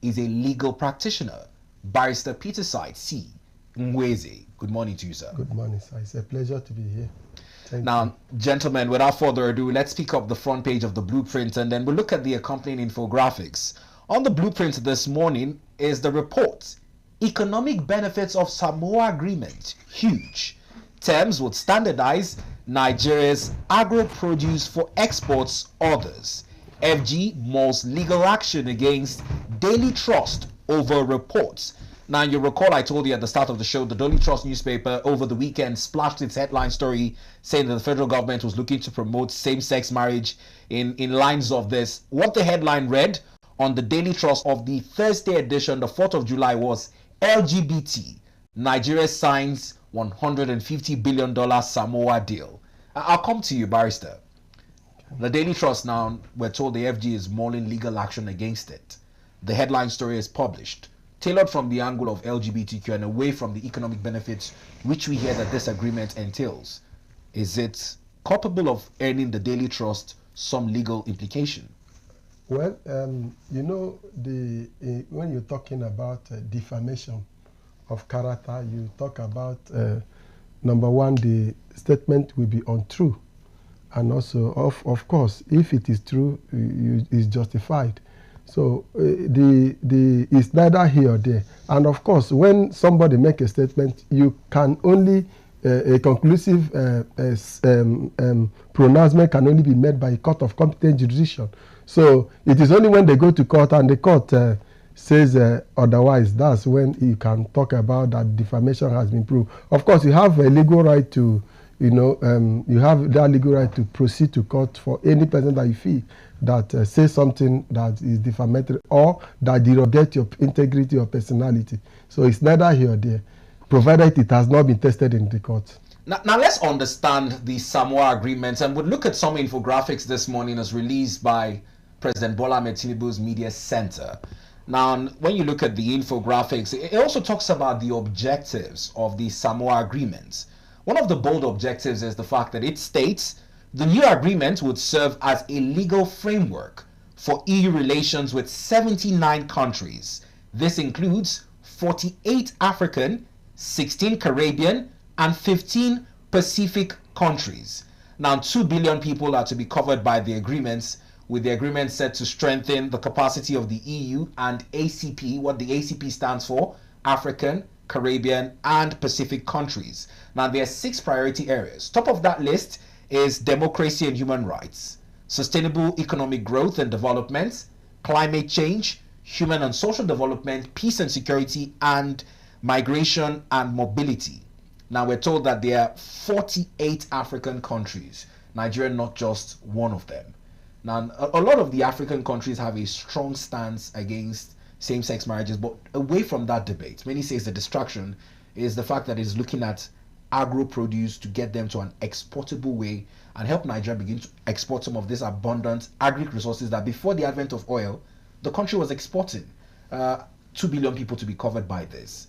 is a legal practitioner. Barrister Peter Side C. Mweze. Good morning to you, sir. Good morning, sir. It's a pleasure to be here. Thank Now, you. gentlemen, without further ado, let's pick up the front page of the blueprint and then we'll look at the accompanying infographics. On the blueprint this morning is the report. Economic benefits of Samoa Agreement, huge. Terms would standardize Nigeria's agro-produce for exports orders. FG mulls legal action against Daily Trust over reports. Now, you recall I told you at the start of the show, the Daily Trust newspaper over the weekend splashed its headline story saying that the federal government was looking to promote same-sex marriage in lines of this. What the headline read on the Daily Trust of the Thursday edition, the 4th of July, was LGBT. Nigeria signs $150 billion Samoa deal. I'll come to you, Barrister. The Daily Trust now, we're told the FG is mulling legal action against it. The headline story is published, tailored from the angle of LGBTQ and away from the economic benefits which we hear that this agreement entails. Is it culpable of earning the Daily Trust some legal implication? Well, you know, when you're talking about defamation of character, you talk about, number one, the statement will be untrue. And also, of course, if it is true, it's justified. So it's neither here or there. And of course, when somebody makes a statement, you can only, a conclusive pronouncement can only be made by a court of competent jurisdiction. So it is only when they go to court and the court says otherwise, that's when you can talk about that defamation has been proved. Of course, you have a legal right to, you have that legal right to proceed to court for any person that you feel that says something that is defamatory or that derogates your integrity or personality. So it's neither here or there, provided it has not been tested in the court. Now let's understand the Samoa agreement, and we'll look at some infographics this morning as released by President Bola Ahmed Tinubu's media center. Now, when you look at the infographics, it also talks about the objectives of the Samoa agreement. One of the bold objectives is the fact that it states the new agreement would serve as a legal framework for EU relations with 79 countries. This includes 48 African, 16 Caribbean, and 15 Pacific countries. Now, 2 billion people are to be covered by the agreements, with the agreement set to strengthen the capacity of the EU and ACP, what the ACP stands for, African, Caribbean, and Pacific countries. Now, there are 6 priority areas. Top of that list is democracy and human rights, sustainable economic growth and development, climate change, human and social development, peace and security, and migration and mobility. Now, we're told that there are 48 African countries, Nigeria not just one of them. Now, a lot of the African countries have a strong stance against same-sex marriages, but away from that debate, many say the distraction is the fact that it's looking at agro-produce to get them to an exportable way and help Nigeria begin to export some of this abundant agri-resources that before the advent of oil, the country was exporting. 2 billion people to be covered by this.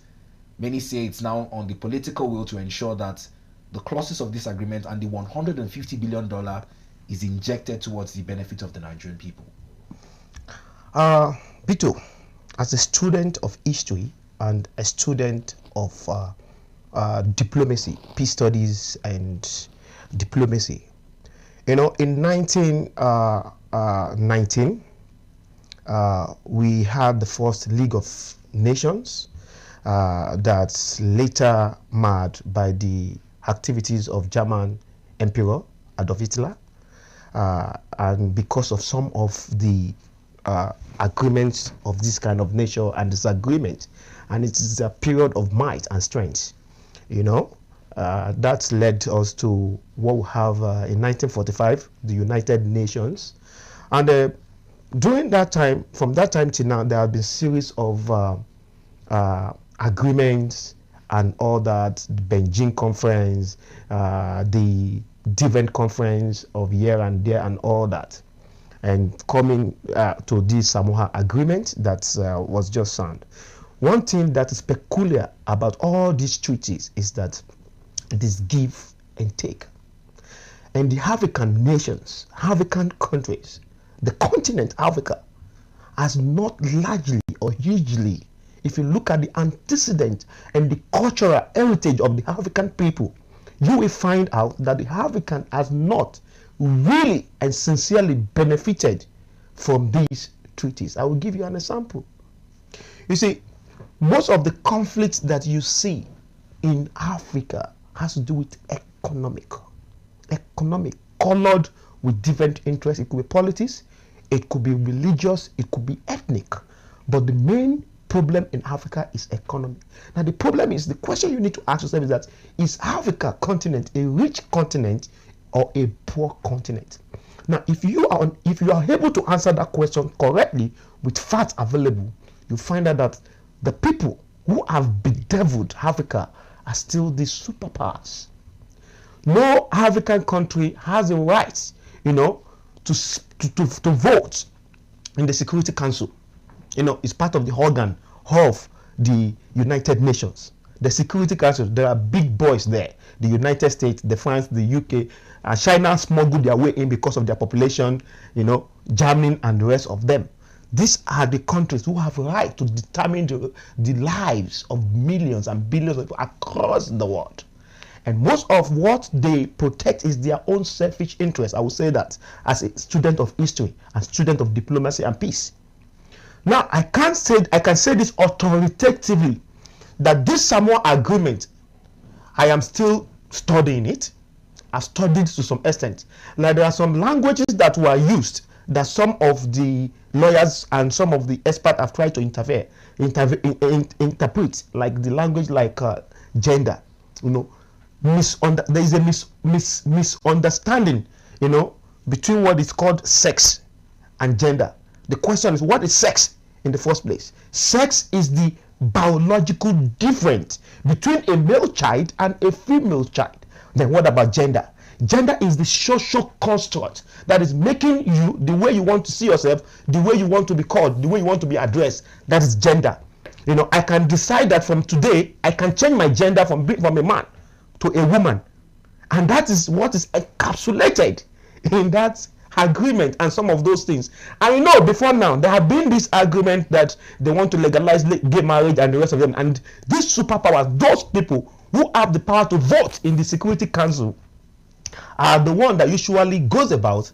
Many say it's now on the political will to ensure that the clauses of this agreement and the $150 billion is injected towards the benefit of the Nigerian people. Bito, as a student of history and a student of diplomacy, peace studies and diplomacy, in 1919, we had the first League of Nations that's later marred by the activities of German Emperor Adolf Hitler. And because of some of the agreements of this kind of nature and disagreement, and it is a period of might and strength, that's led us to what we have in 1945, the United Nations. And during that time, from that time till now, there have been series of agreements and all that, the Beijing Conference, the Devon Conference of here and there and all that, and coming to this Samoa agreement that was just signed. One thing that is peculiar about all these treaties is that it is give and take. And the African nations, African countries, the continent Africa has not largely or hugely, if you look at the antecedent and the cultural heritage of the African people, you will find out that the African has not really and sincerely benefited from these treaties. I will give you an example. You see, most of the conflicts that you see in Africa has to do with economic, colored with different interests. It could be politics, it could be religious, it could be ethnic. But the main problem in Africa is economy. Now the problem is, the question you need to ask yourself is that, is Africa continent a rich continent or a poor continent? Now if you are able to answer that question correctly with facts available, you find out that the people who have bedeviled Africa are still the superpowers. No African country has a right, to vote in the Security Council. It's part of the organ of the United Nations. The Security Council, there are big boys there. The United States, the France, the UK, and China smuggled their way in because of their population, Germany and the rest of them. These are the countries who have a right to determine the lives of millions and billions of people across the world. And most of what they protect is their own selfish interest. I will say that as a student of history and student of diplomacy and peace. Now, I can say this authoritatively, that this Samoa agreement, I am still studying it. I've studied to some extent. Like, there are some languages that were used that some of the lawyers and some of the experts have tried to interpret, like the language like gender. There is a misunderstanding, between what is called sex and gender. The question is, what is sex in the first place? Sex is the biological difference between a male child and a female child. Then what about gender? Gender is the social construct that is making you the way you want to see yourself, the way you want to be called, the way you want to be addressed. That is gender. I can decide that from today, I can change my gender from a man to a woman. And that is what is encapsulated in that agreement and some of those things. And before now, there have been this agreement that they want to legalize gay marriage and the rest of them. And these superpowers, those people who have the power to vote in the Security Council, are the one that usually goes about,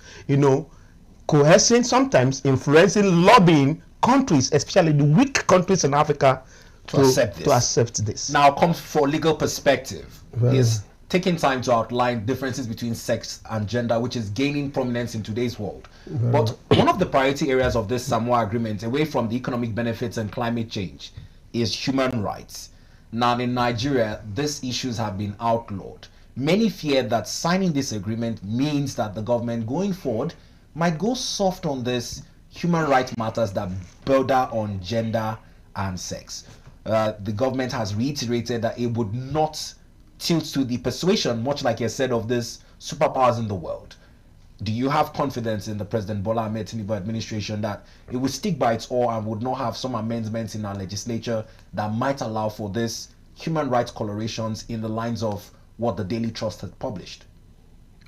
coercing, sometimes influencing, lobbying countries, especially the weak countries in Africa, to accept this. Now, comes for legal perspective, is taking time to outline differences between sex and gender, which is gaining prominence in today's world. But one of the priority areas of this Samoa agreement, away from the economic benefits and climate change, is human rights. Now, in Nigeria, these issues have been outlawed. Many fear that signing this agreement means that the government going forward might go soft on this human rights matters that border on gender and sex. The government has reiterated that it would not tilt to the persuasion, much like you said, of these superpowers in the world. Do you have confidence in the President Bola Ahmed Tinubu administration that it will stick by its oar and would not have some amendments in our legislature that might allow for this human rights colorations in the lines of what the Daily Trust had published?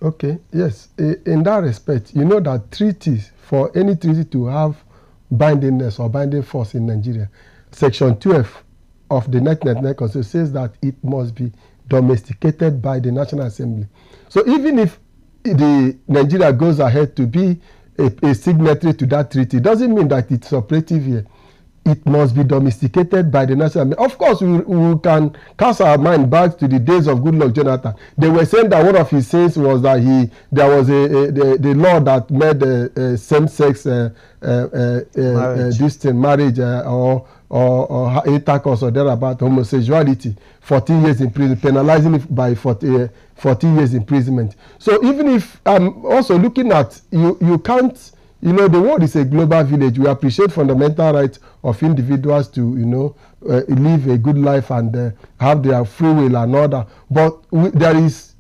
Okay, yes. In that respect, that treaties, for any treaty to have bindingness or binding force in Nigeria, Section 12 of the 1999 Constitution says that it must be domesticated by the National Assembly. So even if Nigeria goes ahead to be a signatory to that treaty, it doesn't mean that it's operative here. It must be domesticated by the National Assembly. Of course, we can cast our mind back to the days of Goodluck Jonathan. They were saying that one of his sins was that there was the law that made same-sex marriage or intercourse or thereabout, homosexuality, 14 years in prison, penalizing it by 14 years imprisonment. So even if I'm also looking at, you can't, the world is a global village. We appreciate fundamental rights of individuals to, live a good life and have their free will and all that. But there is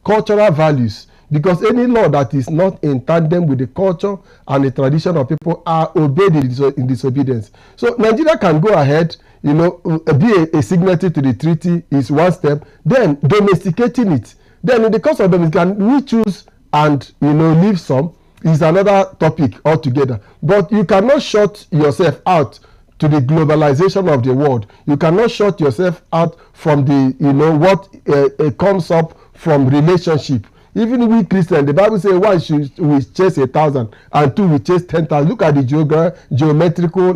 cultural values, because any law that is not in tandem with the culture and the tradition of people are obeyed in disobedience. So Nigeria can go ahead, be a signatory to the treaty is one step, then domesticating it. Then in the course of domestication, we choose and, leave some, is another topic altogether. But you cannot shut yourself out to the globalization of the world. You cannot shut yourself out from the, what comes up from relationship. Even we Christians, the Bible says one we chase 1,000 and two we chase 10,000. Look at the geometrical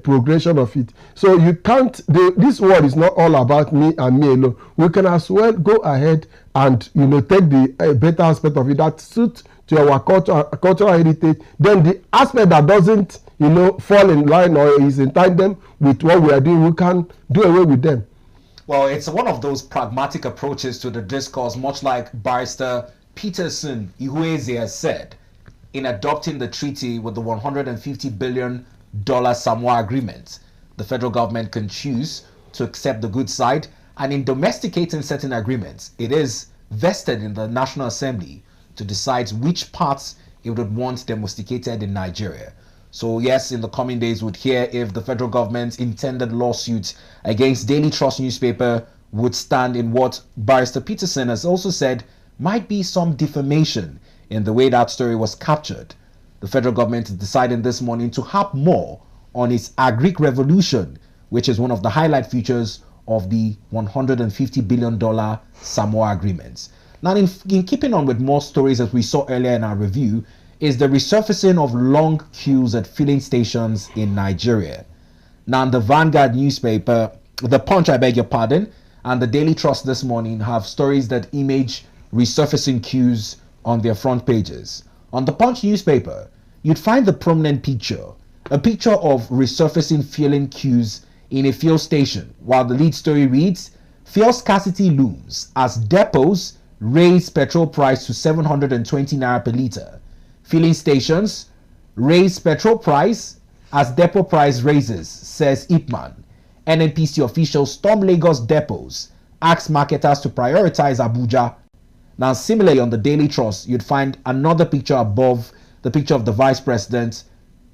progression of it. So you can't, this world is not all about me and me alone. We can as well go ahead and, take the better aspect of it that suits to our cultural heritage. Then the aspect that doesn't, fall in line or is in tandem with what we are doing, we can do away with them. Well, it's one of those pragmatic approaches to the discourse, much like Barrister Peterson Ihueze has said in adopting the treaty with the $150 billion Samoa agreement. The federal government can choose to accept the good side, and in domesticating certain agreements, it is vested in the National Assembly to decide which parts it would want domesticated in Nigeria. So yes, in the coming days we'd hear if the federal government's intended lawsuit against Daily Trust newspaper would stand in what Barrister Peterson has also said might be some defamation in the way that story was captured. The federal government is deciding this morning to harp more on its Agric Revolution, which is one of the highlight features of the $150 billion Samoa agreements. Now, in keeping on with more stories as we saw earlier in our review, is the resurfacing of long queues at filling stations in Nigeria. Now, the Vanguard newspaper, the Punch, I beg your pardon, and the Daily Trust this morning have stories that image resurfacing queues on their front pages. On the Punch newspaper, you'd find the prominent picture, a picture of resurfacing filling queues in a fuel station, while the lead story reads, "Fuel scarcity looms as depots raise petrol price to 720 naira per litre. Filling stations raise petrol price as depot price raises," says Ipman. NNPC officials storm Lagos depots, ask marketers to prioritize Abuja. Now, similarly on the Daily Trust, you'd find another picture above the picture of the Vice President.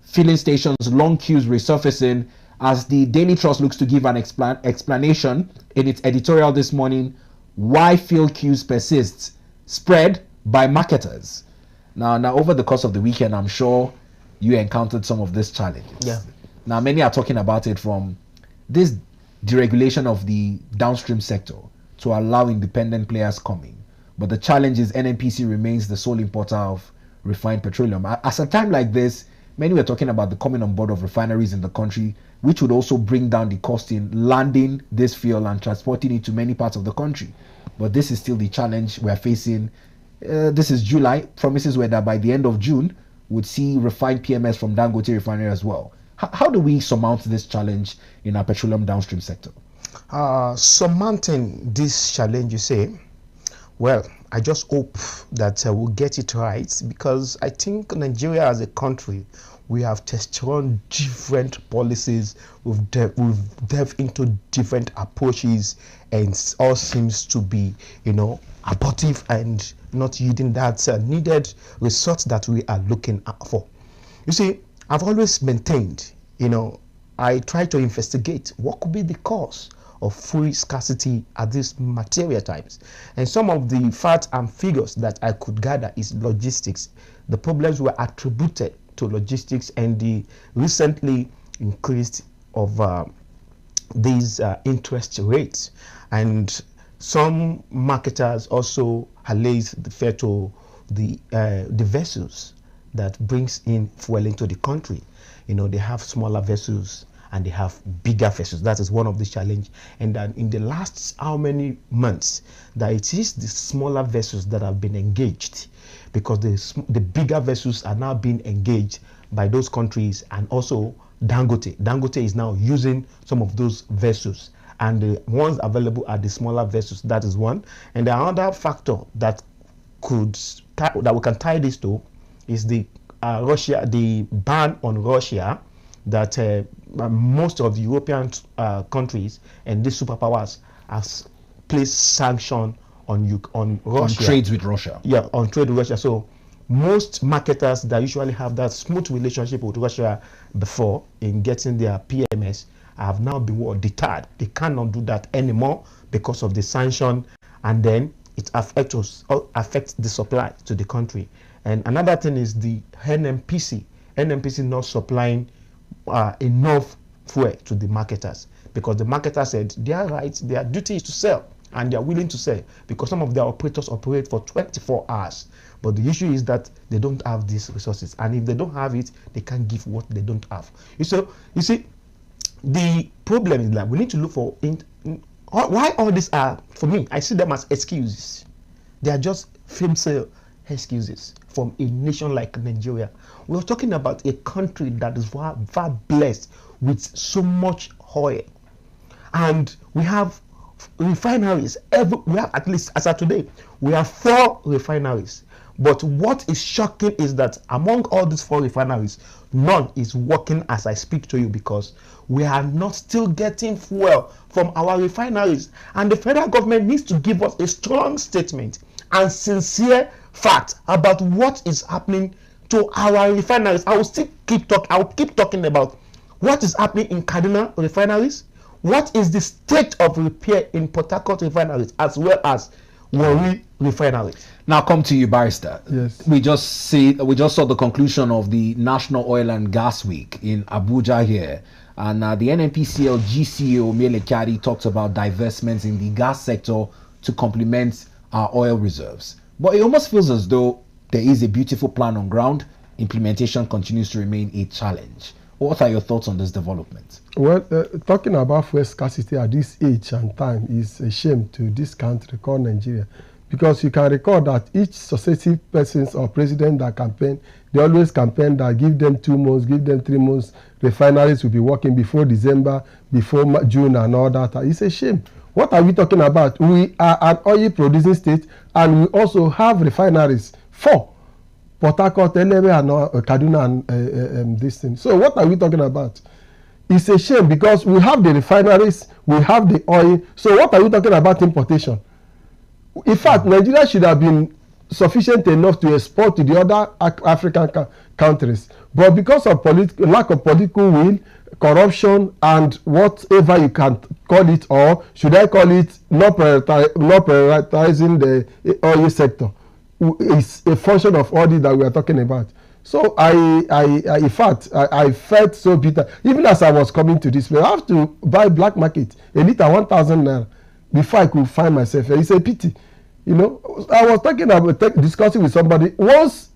Filling stations, long queues resurfacing as the Daily Trust looks to give an explanation in its editorial this morning why fuel queues persist, spread by marketers. Now, over the course of the weekend, I'm sure you encountered some of these challenges. Yeah. Now, many are talking about it from this deregulation of the downstream sector to allow independent players coming. But the challenge is NNPC remains the sole importer of refined petroleum. At a time like this, many were talking about the coming on board of refineries in the country, which would also bring down the cost in landing this fuel and transporting it to many parts of the country. But this is still the challenge we're facing. This is July. Promises were that by the end of June, we'd see refined PMS from Dangote refinery as well. How do we surmount this challenge in our petroleum downstream sector? Surmounting this challenge, you say, well, I just hope that we'll get it right, because I think Nigeria as a country, we have tested on different policies, we've delved into different approaches, and all seems to be, abortive and not yielding that needed results that we are looking for. You see, I've always maintained, I try to investigate what could be the cause of fuel scarcity at these material times. And some of the facts and figures that I could gather is logistics. The problems were attributed to logistics and the recently increased of these interest rates. And some marketers also allays the fair to the vessels that brings in fuel into the country. They have smaller vessels and they have bigger vessels. That is one of the challenge. And then in the last how many months, that it is the smaller vessels that have been engaged, because the bigger vessels are now being engaged by those countries, and also Dangote. Dangote is now using some of those vessels, and the ones available are the smaller vessels. That is one. And the other factor that we can tie this to is the Russia, the ban on Russia that most of the European countries and these superpowers has placed sanction on Russia. On trades with Russia. Yeah, on trade with Russia. So most marketers that usually have that smooth relationship with Russia before in getting their PMS have now been deterred. They cannot do that anymore because of the sanction, and then it affects the supply to the country. And another thing is the NNPC. NNPC not supplying enough fuel to the marketers, because the marketers said their right, their duty is to sell, and they are willing to sell because some of their operators operate for 24 hours. But the issue is that they don't have these resources, and if they don't have it, they can't give what they don't have. You see, the problem is that we need to look for why all these are, for me, I see them as excuses. They are just film sale excuses from a nation like Nigeria. We're talking about a country that is far blessed with so much oil, and we have refineries. We have, at least as of today, we have 4 refineries. But what is shocking is that among all these 4 refineries, none is working as I speak to you, because we are not still getting fuel from our refineries. And the federal government needs to give us a strong statement and sincere fact about what is happening to our refineries. I will keep talking about what is happening in Kaduna refineries, what is the state of repair in Port Harcourt refineries, as well as Warri refinery. Now come to you, Barrister. Yes. We just saw the conclusion of the National Oil and Gas Week in Abuja here, and the NNPCL GCO Mele Kyari talked about divestments in the gas sector to complement our oil reserves. But it almost feels as though there is a beautiful plan on ground. Implementation continues to remain a challenge. What are your thoughts on this development? Well, talking about fuel scarcity at this age and time is a shame to this country called Nigeria, because you can recall that each successive persons or president that campaign, they always campaign that give them 2 months, give them 3 months, refineries will be working before December, before June and all that. It's a shame. What are we talking about? We are an oil producing state, and we also have refineries, 4. Port Harcourt, Eleme, and Kaduna, and this thing. So what are we talking about? It's a shame, because we have the refineries, we have the oil. So what are we talking about importation? In fact, Nigeria should have been sufficient enough to export to the other African countries. But because of lack of political will, corruption, and whatever you can call it, or should I call it not prioritizing the oil sector, is a function of all this that we are talking about. So in fact, I felt so bitter. Even as I was coming to this place, I have to buy black market, a liter 1,000 naira, before I could find myself. It's a pity. You know, I was talking about discussing with somebody. Once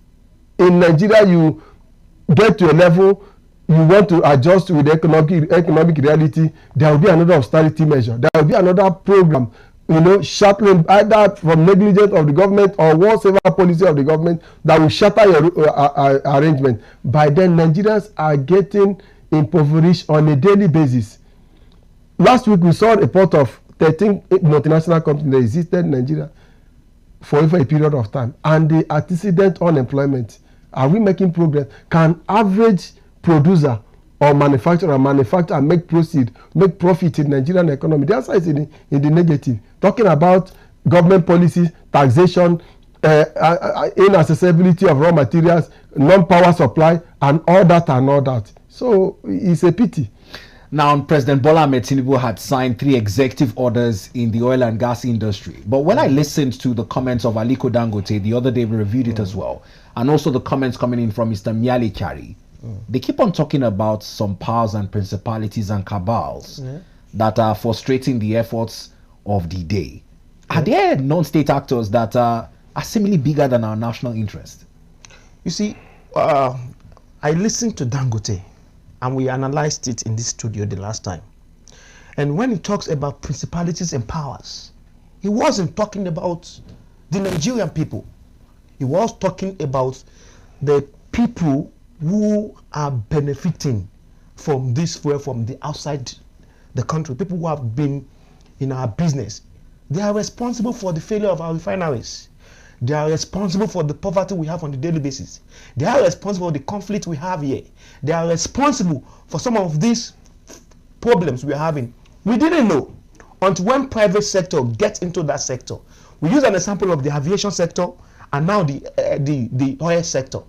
in Nigeria you get to a level, you want to adjust with economic reality, there will be another austerity measure. There will be another program, you know, shattering either from negligence of the government or whatever policy of the government that will shatter your arrangement. By then, Nigerians are getting impoverished on a daily basis. Last week, we saw a report of 13 multinational companies that existed in Nigeria for a period of time, and the antecedent unemployment. Are we making progress? Can average producer or manufacturer manufacture and make profit in Nigerian economy? The answer is in the negative. Talking about government policies, taxation, inaccessibility of raw materials, non-power supply, and all that. So it's a pity. Now, President Bola Ahmed Tinubu had signed 3 executive orders in the oil and gas industry. But when I listened to the comments of Aliko Dangote the other day, we reviewed it as well, and also the comments coming in from Mr. Mele Kyari, they keep on talking about some powers and principalities and cabals that are frustrating the efforts of the day. Are there non-state actors that are seemingly bigger than our national interest? You see, I listened to Dangote, and we analyzed it in this studio the last time. And when he talks about principalities and powers, he wasn't talking about the Nigerian people. He was talking about the people who are benefiting from this fuel from the outside the country, people who have been in our business. They are responsible for the failure of our refineries. They are responsible for the poverty we have on a daily basis. They are responsible for the conflict we have here. They are responsible for some of these problems we are having. We didn't know until when private sector gets into that sector. We use an example of the aviation sector and now the oil sector.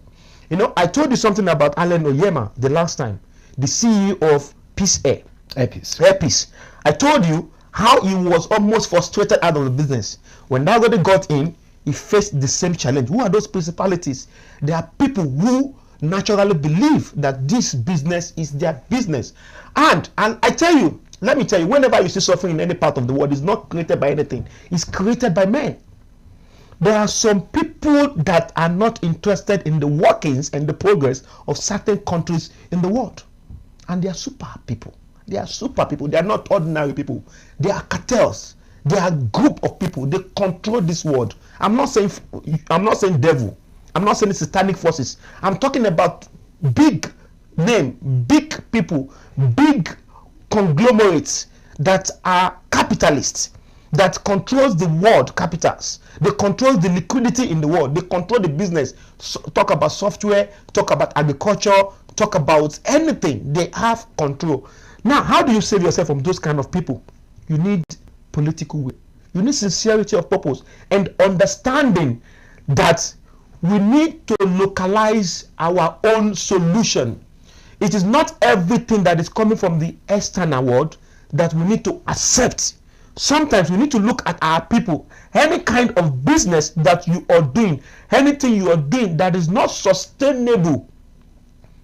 You know, I told you something about Alan Oyema the last time, the CEO of Peace Air. Air Peace. I told you how he was almost frustrated out of the business. When Dangote got in, he faced the same challenge. Who are those principalities? They are people who naturally believe that this business is their business. And I tell you, let me tell you, whenever you see suffering in any part of the world, it's not created by anything. It's created by men. There are some people that are not interested in the workings and the progress of certain countries in the world. And they are super people. They are super people. They are not ordinary people. They are cartels. They are a group of people. They control this world. I'm not saying devil. I'm not saying satanic forces. I'm talking about big name, big people, big conglomerates that are capitalists, that controls the world capitals. They control the liquidity in the world. They control the business. So, talk about software, talk about agriculture, talk about anything. They have control. Now, how do you save yourself from those kind of people? You need political will. You need sincerity of purpose and understanding that we need to localize our own solution. It is not everything that is coming from the external world that we need to accept. Sometimes we need to look at our people. Any kind of business that you are doing, anything you are doing that is not sustainable,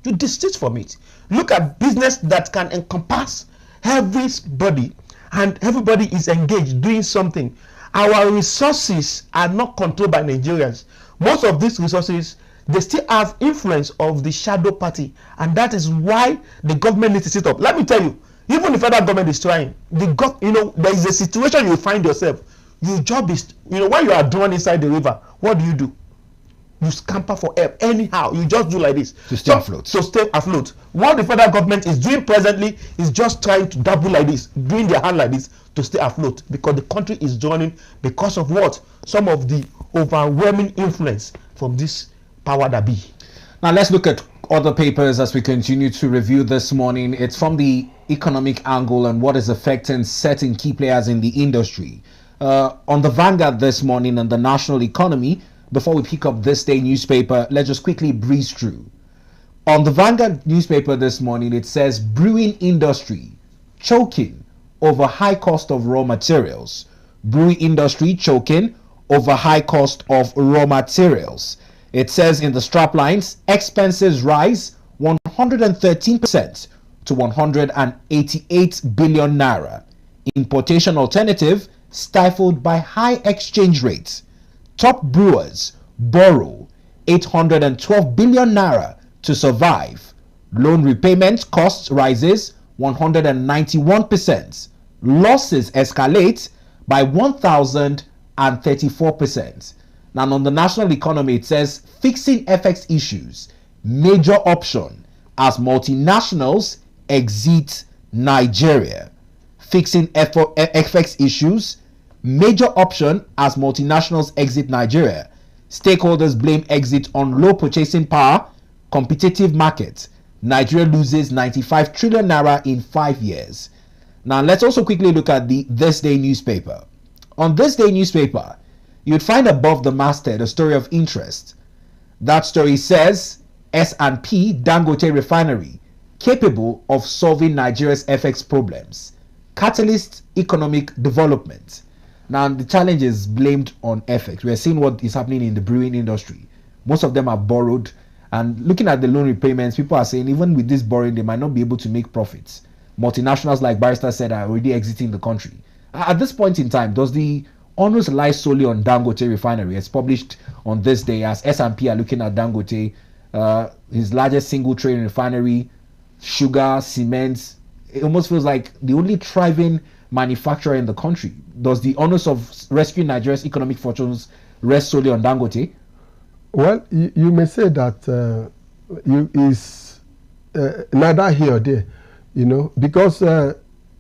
you desist from it. Look at business that can encompass everybody and everybody is engaged doing something. Our resources are not controlled by Nigerians. Most of these resources, they still have influence of the shadow party, and that is why the government needs to sit up. Let me tell you, even the federal government is trying. There is a situation you find yourself. Your job is, when you are drawn inside the river, what do? You scamper for help anyhow. You just do like this to stay afloat. So stay afloat. What the federal government is doing presently is just trying to dabble like this, doing their hand like this to stay afloat, because the country is drowning because of what? Some of the overwhelming influence from this power that be. Now let's look at other papers as we continue to review this morning. It's from the economic angle and what is affecting certain key players in the industry. On the Vanguard this morning and the national economy, before we pick up this day newspaper, let's just quickly breeze through. On the Vanguard newspaper this morning, it says brewing industry choking over high cost of raw materials. Brewing industry choking over high cost of raw materials. It says in the strap lines, expenses rise 113% to 188 billion naira. Importation alternative stifled by high exchange rates. Top brewers borrow 812 billion naira to survive. Loan repayment costs rises 191%. Losses escalate by 1,034%. Now on the national economy, it says fixing FX issues, major option as multinationals exit Nigeria. Fixing FX issues, major option as multinationals exit Nigeria. Stakeholders blame exit on low purchasing power, competitive market. Nigeria loses 95 trillion naira in 5 years. Now let's also quickly look at the This Day newspaper. On This Day newspaper, you'd find above the masthead a story of interest. That story says S&P Dangote refinery capable of solving Nigeria's FX problems. Catalyst economic development. Now the challenge is blamed on FX. We are seeing what is happening in the brewing industry. Most of them are borrowed, and looking at the loan repayments, people are saying even with this borrowing, they might not be able to make profits. Multinationals, like Barrister said, are already exiting the country. At this point in time, does the onus lie solely on Dangote refinery? It's published on This Day as S&P are looking at Dangote, his largest single trading refinery, sugar, cement. It almost feels like the only thriving manufacturer in the country. Does the onus of rescuing Nigeria's economic fortunes rest solely on Dangote? Well, you may say that is neither here or there, because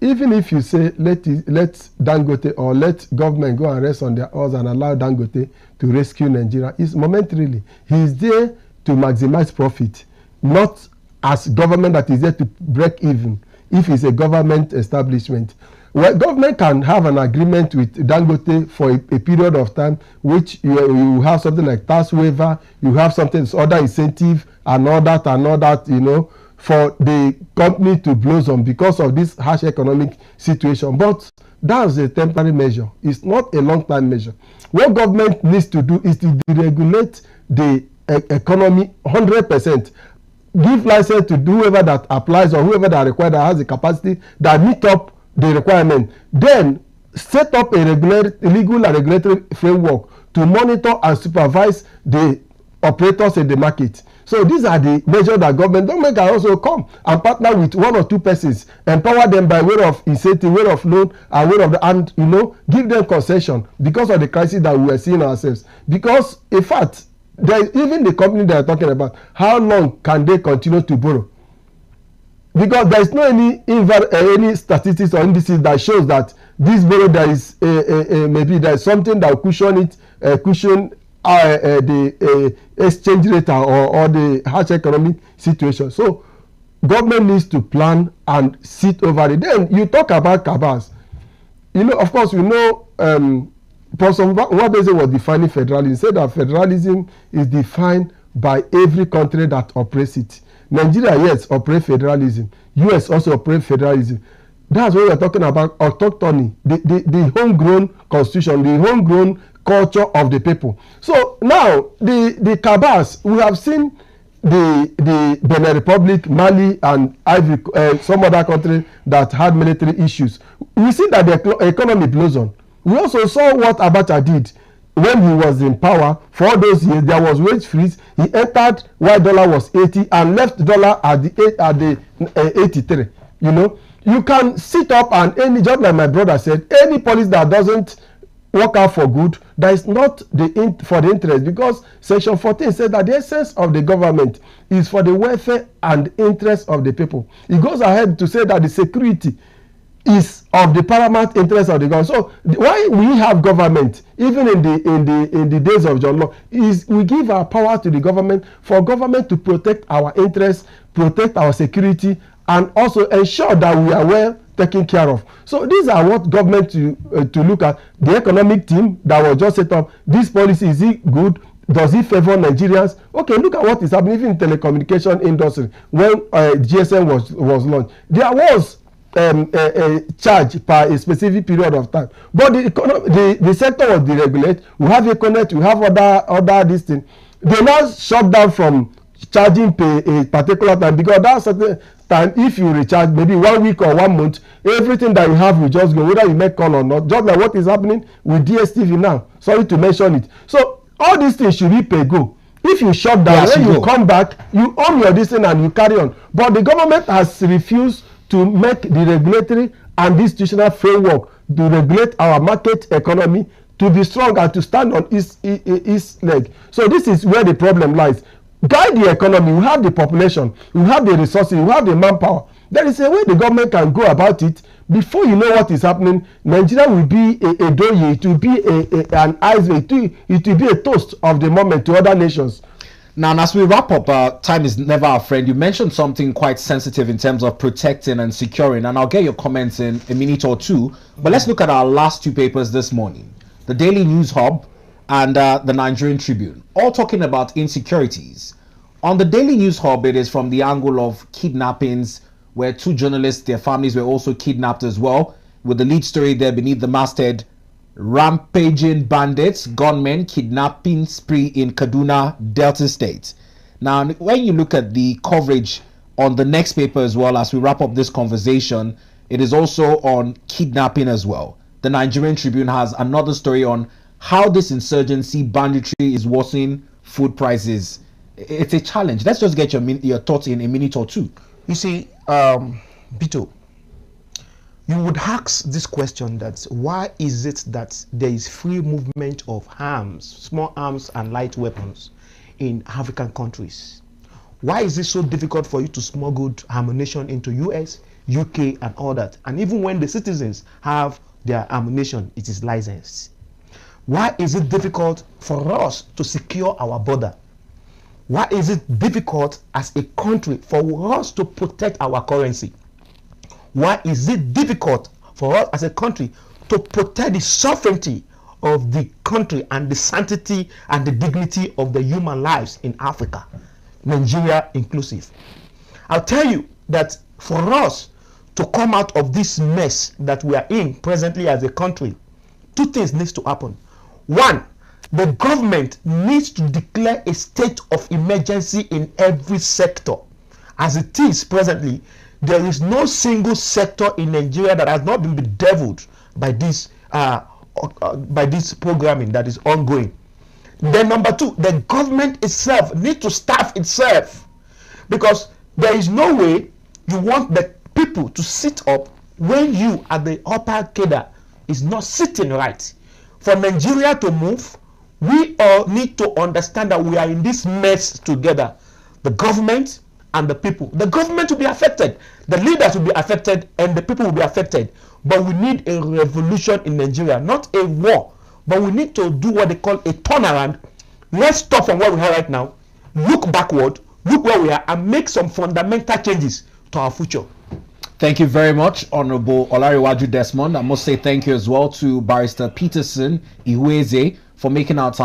even if you say let Dangote or let government go and rest on their oars and allow Dangote to rescue Nigeria, it's momentarily. He is there to maximize profit, not as government that is there to break even. If it's a government establishment, well, government can have an agreement with Dangote for a period of time, which you have something like tax waiver, you have something other incentive, and all that, for the company to blossom because of this harsh economic situation. But that's a temporary measure. It's not a long-term measure. What government needs to do is to deregulate the economy 100%. Give license to whoever that applies or whoever that requires that has the capacity that meet up the requirement. Then set up a legal and regulatory framework to monitor and supervise the operators in the market. So these are the measures that government can also come and partner with one or two persons, empower them by way of incentive, way of loan, and way of the, and give them concession because of the crisis that we are seeing ourselves. Because in fact, there is even the company they are talking about, how long can they continue to borrow? Because there is no any statistics or indices that shows that this borrow there is maybe there is something that will cushion it, the exchange rate or the harsh economic situation. So government needs to plan and sit over it. Then you talk about cabals. Of course, we know Professor Nwabeze was defining federalism. He said that federalism is defined by every country that operates it. Nigeria, yes, operate federalism. US also operate federalism. That's what we're talking about, autochthony, the homegrown constitution, the homegrown culture of the people. So now, the cabals, we have seen the Benin Republic, Mali, and some other countries that had military issues. We see that the economy blows on. We also saw what Abacha did when he was in power. For all those years, there was wage freeze. He entered while dollar was 80 and left dollar at the 83. You can sit up and just like my brother said, any policy that doesn't work out for good, that is not for the interest, because Section 14 says that the essence of the government is for the welfare and interest of the people. It goes ahead to say that the security is of the paramount interest of the government. So why we have government, even in the days of John Law, is we give our power to the government for government to protect our interests, protect our security, and also ensure that we are well taken care of. So these are what government to look at. The economic team that was just set up, this policy, is it good? Does it favor Nigerians? Okay, look at what is happening even in telecommunication industry. When GSM was launched, there was a charge per a specific period of time, but the sector was deregulated. We have Econet, we have other this thing. They now shut down from charging per a particular time, because that certain time, if you recharge maybe 1 week or 1 month, everything that you have will just go, whether you make call or not, just like what is happening with DSTV now. Sorry to mention it. So all these things should be pay go. If you shut down, when you come back, you own your this thing and you carry on. But the government has refused to make the regulatory and institutional framework to regulate our market economy to be strong and to stand on its leg. So this is where the problem lies. Guide the economy. We have the population, we have the resources, we have the manpower. There is a way the government can go about it. Before you know what is happening, Nigeria will be a doye, it will be an iceberg, it will be a toast of the moment to other nations. Now, as we wrap up, time is never our friend. You mentioned something quite sensitive in terms of protecting and securing, and I'll get your comments in a minute or two. But let's look at our last two papers this morning. The Daily News Hub and the Nigerian Tribune, all talking about insecurities. On the Daily News Hub, it is from the angle of kidnappings, where two journalists, their families were also kidnapped as well, with the lead story there beneath the masthead: rampaging bandits, gunmen, kidnapping spree in Kaduna, Delta State. Now, when you look at the coverage on the next paper as well, as we wrap up this conversation, it is also on kidnapping as well. The Nigerian Tribune has another story on how this insurgency banditry is worsening food prices. It's a challenge. Let's just get your thoughts in a minute or two. You see, Bito, you would ask this question, that why is it that there is free movement of arms, small arms and light weapons in African countries? Why is it so difficult for you to smuggle ammunition into US, UK and all that? And even when the citizens have their ammunition, it is licensed. Why is it difficult for us to secure our border? Why is it difficult as a country for us to protect our currency? Why is it difficult for us as a country to protect the sovereignty of the country and the sanctity and the dignity of the human lives in Africa, Nigeria inclusive? I'll tell you that for us to come out of this mess that we are in presently as a country, two things need to happen. One, the government needs to declare a state of emergency in every sector. As it is presently, there is no single sector in Nigeria that has not been bedeviled by this programming that is ongoing. Then number two, the government itself needs to staff itself, because there is no way you want the people to sit up when you at the upper cadre is not sitting right. For Nigeria to move, we all need to understand that we are in this mess together. The government and the people. The government will be affected, the leaders will be affected, and the people will be affected. But we need a revolution in Nigeria, not a war. But we need to do what they call a turnaround. Let's stop from where we are right now, look backward, look where we are, and make some fundamental changes to our future. Thank you very much, Honorable Olariwaju Desmond. I must say thank you as well to Barrister Peterson Ihueze for making our time